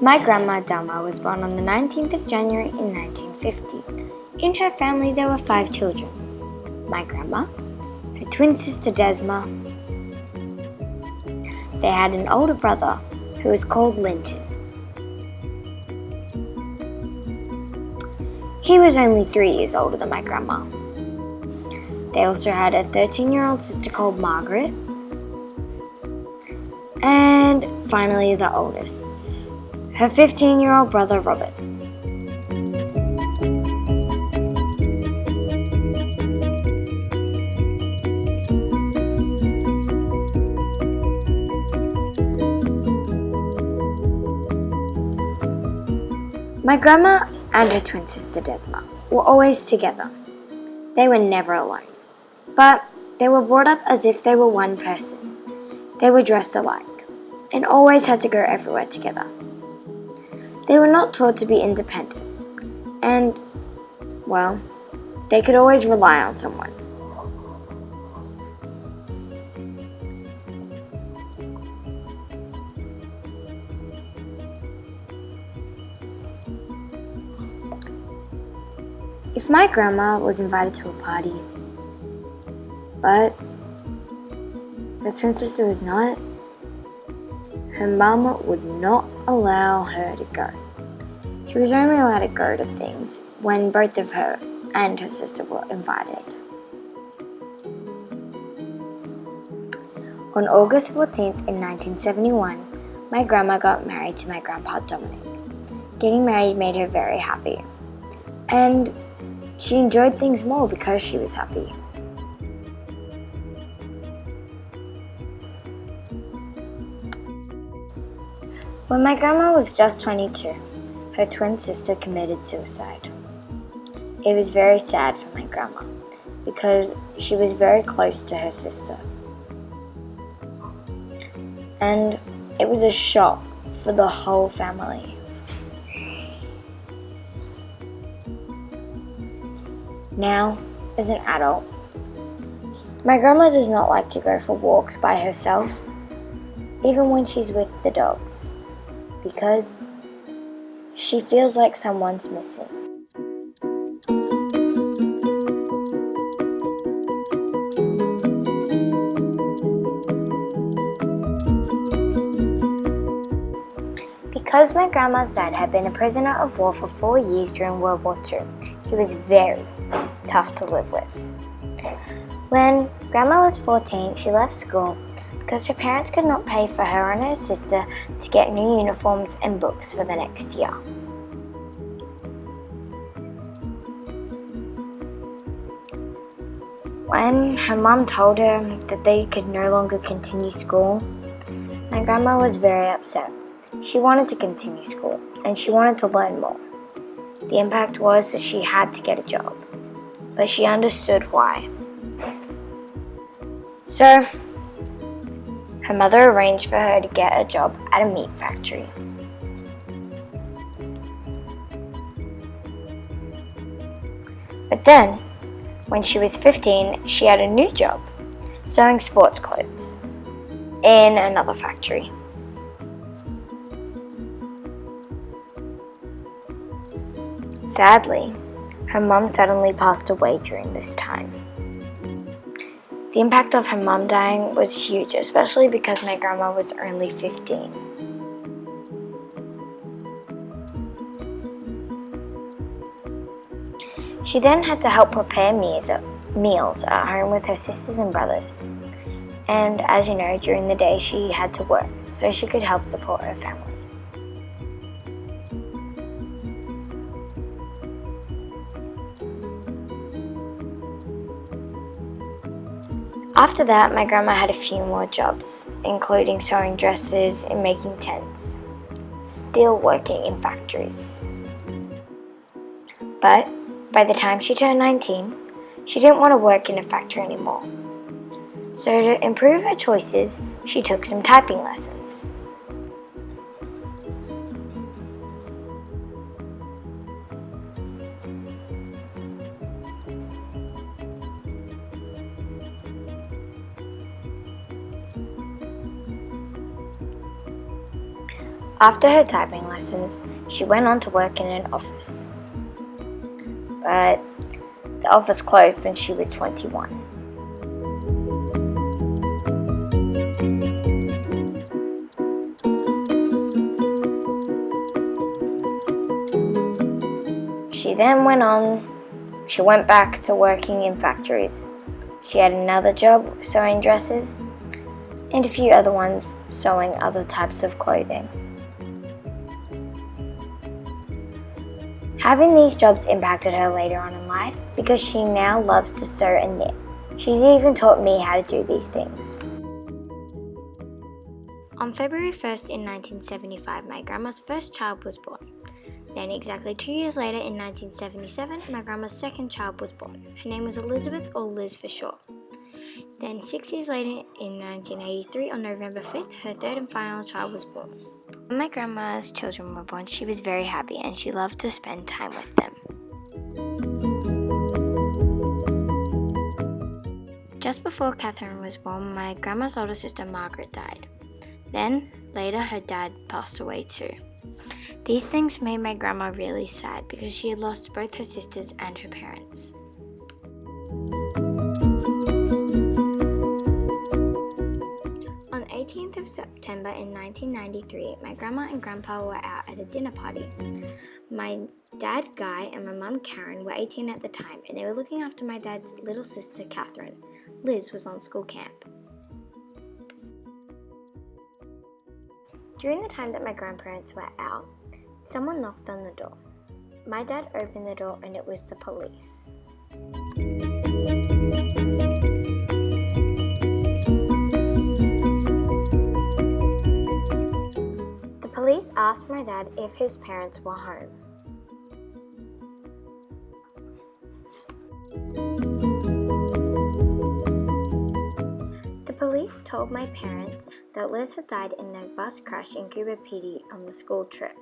My grandma Delma was born on the 19th of January in 1950. In her family there were 5 children. My grandma, her twin sister Desma. They had an older brother who was called Linton. He was only 3 years older than my grandma. They also had a 13-year-old sister called Margaret. And finally the oldest, her 15-year-old brother Robert. My grandma and her twin sister Desma were always together. They were never alone, but they were brought up as if they were one person. They were dressed alike and always had to go everywhere together. They were not taught to be independent, and, well, they could always rely on someone. If my grandma was invited to a party, but her twin sister was not, her mum would not allow her to go. She was only allowed to go to things when both of her and her sister were invited. On August 14th in 1971, my grandma got married to my grandpa Dominic. Getting married made her very happy, and she enjoyed things more because she was happy. When my grandma was just 22, her twin sister committed suicide. It was very sad for my grandma because she was very close to her sister. And it was a shock for the whole family. Now, as an adult, my grandma does not like to go for walks by herself, even when she's with the dogs, because she feels like someone's missing. Because my grandma's dad had been a prisoner of war for 4 years during World War II, he was very tough to live with. When Grandma was 14, she left school because her parents could not pay for her and her sister to get new uniforms and books for the next year. When her mom told her that they could no longer continue school, my grandma was very upset. She wanted to continue school and she wanted to learn more. The impact was that she had to get a job, but she understood why. So, her mother arranged for her to get a job at a meat factory. But then, when she was 15, she had a new job, sewing sports clothes, in another factory. Sadly, her mum suddenly passed away during this time. The impact of her mum dying was huge, especially because my grandma was only 15. She then had to help prepare meals at home with her sisters and brothers. And as you know, during the day she had to work so she could help support her family. After that, my grandma had a few more jobs, including sewing dresses and making tents, still working in factories. But by the time she turned 19, she didn't want to work in a factory anymore. So to improve her choices, she took some typing lessons. After her typing lessons, she went on to work in an office. But the office closed when she was 21. She went back to working in factories. She had another job sewing dresses and a few other ones sewing other types of clothing. Having these jobs impacted her later on in life because she now loves to sew and knit. She's even taught me how to do these things. On February 1st in 1975, my grandma's first child was born. Then exactly 2 years later in 1977, my grandma's second child was born. Her name was Elizabeth, or Liz for short. Then 6 years later in 1983, on November 5th, her third and final child was born. When my grandma's children were born, she was very happy and she loved to spend time with them. Just before Catherine was born, my grandma's older sister Margaret died. Then, later, her dad passed away too. These things made my grandma really sad because she had lost both her sisters and her parents. On the 18th of September in 1993, my grandma and grandpa were out at a dinner party. My dad, Guy, and my mum, Karen, were 18 at the time, and they were looking after my dad's little sister, Catherine. Liz was on school camp. During the time that my grandparents were out, someone knocked on the door. My dad opened the door and it was the police. The police asked my dad if his parents were home. The police told my parents that Liz had died in a bus crash in Cuba PD on the school trip.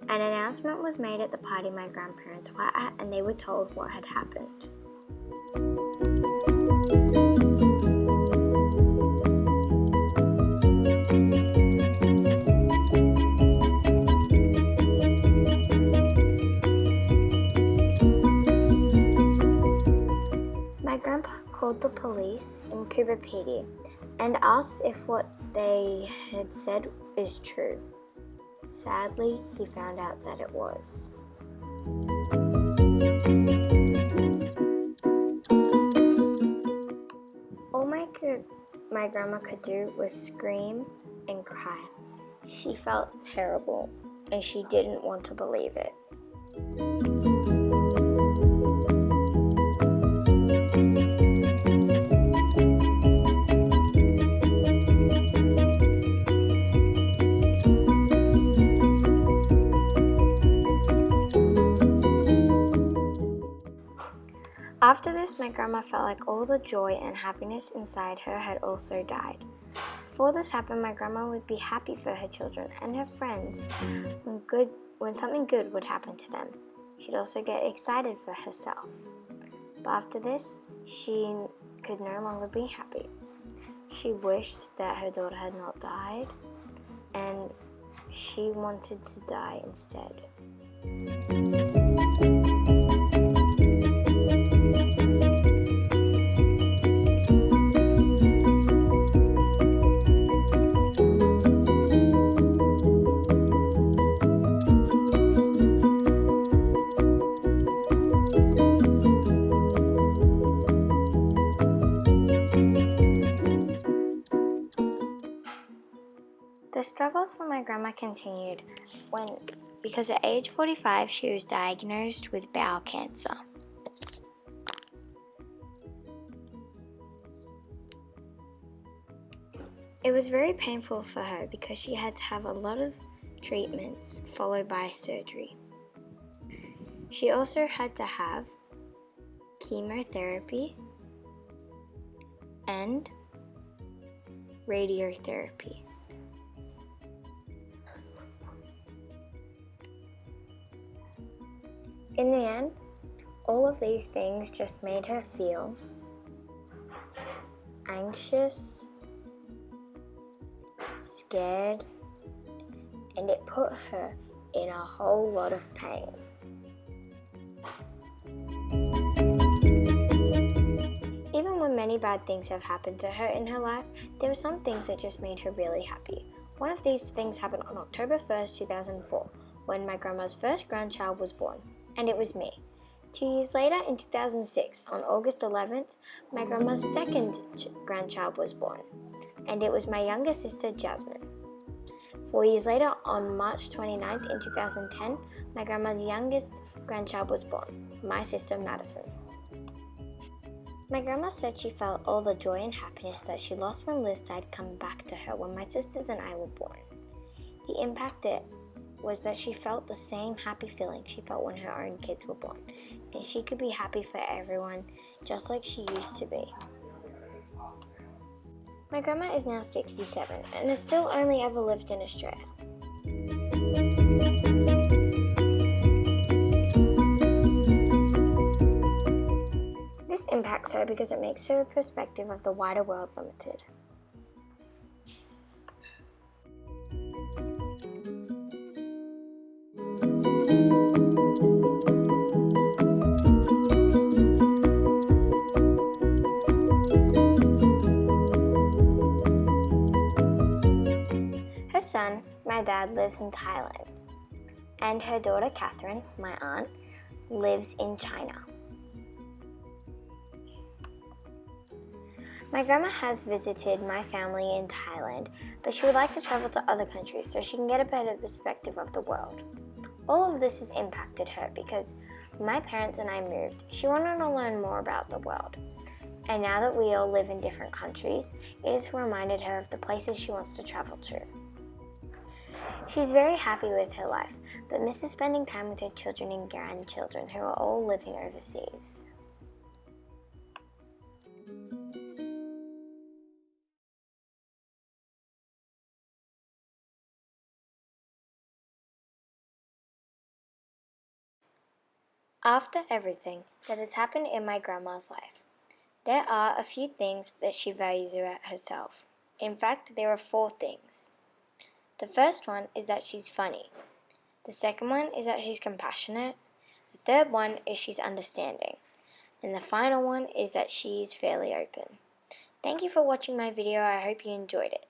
An announcement was made at the party my grandparents were at, and they were told what had happened. My grandpa called the police in Cuba PD and asked if what they had said is true. Sadly, he found out that it was. All my grandma could do was scream and cry. She felt terrible and she didn't want to believe it. After this, my grandma felt like all the joy and happiness inside her had also died. Before this happened, my grandma would be happy for her children and her friends when something good would happen to them. She'd also get excited for herself. But after this, she could no longer be happy. She wished that her daughter had not died, and she wanted to die instead. The struggles for my grandma continued because at age 45 she was diagnosed with bowel cancer. It was very painful for her because she had to have a lot of treatments followed by surgery. She also had to have chemotherapy and radiotherapy. In the end, all of these things just made her feel anxious, scared, and it put her in a whole lot of pain. Even when many bad things have happened to her in her life, there were some things that just made her really happy. One of these things happened on October 1st, 2004, when my grandma's first grandchild was born, and it was me. 2 years later, in 2006, on August 11th, my grandma's second grandchild was born, and it was my younger sister, Jasmine. 4 years later, on March 29th in 2010, my grandma's youngest grandchild was born, my sister, Madison. My grandma said she felt all the joy and happiness that she lost when Liz died come back to her when my sisters and I were born. The impact was that she felt the same happy feeling she felt when her own kids were born, and she could be happy for everyone just like she used to be. My grandma is now 67 and has still only ever lived in Australia. This impacts her because it makes her perspective of the wider world limited. Her son, my dad, lives in Thailand, and her daughter Catherine, my aunt, lives in China. My grandma has visited my family in Thailand, but she would like to travel to other countries so she can get a better perspective of the world. All of this has impacted her because when my parents and I moved, she wanted to learn more about the world. And now that we all live in different countries, it has reminded her of the places she wants to travel to. She's very happy with her life, but misses spending time with her children and grandchildren who are all living overseas. After everything that has happened in my grandma's life, there are a few things that she values about herself. In fact, there are 4 things. The first one is that she's funny. The second one is that she's compassionate. The third one is she's understanding. And the final one is that she is fairly open. Thank you for watching my video. I hope you enjoyed it.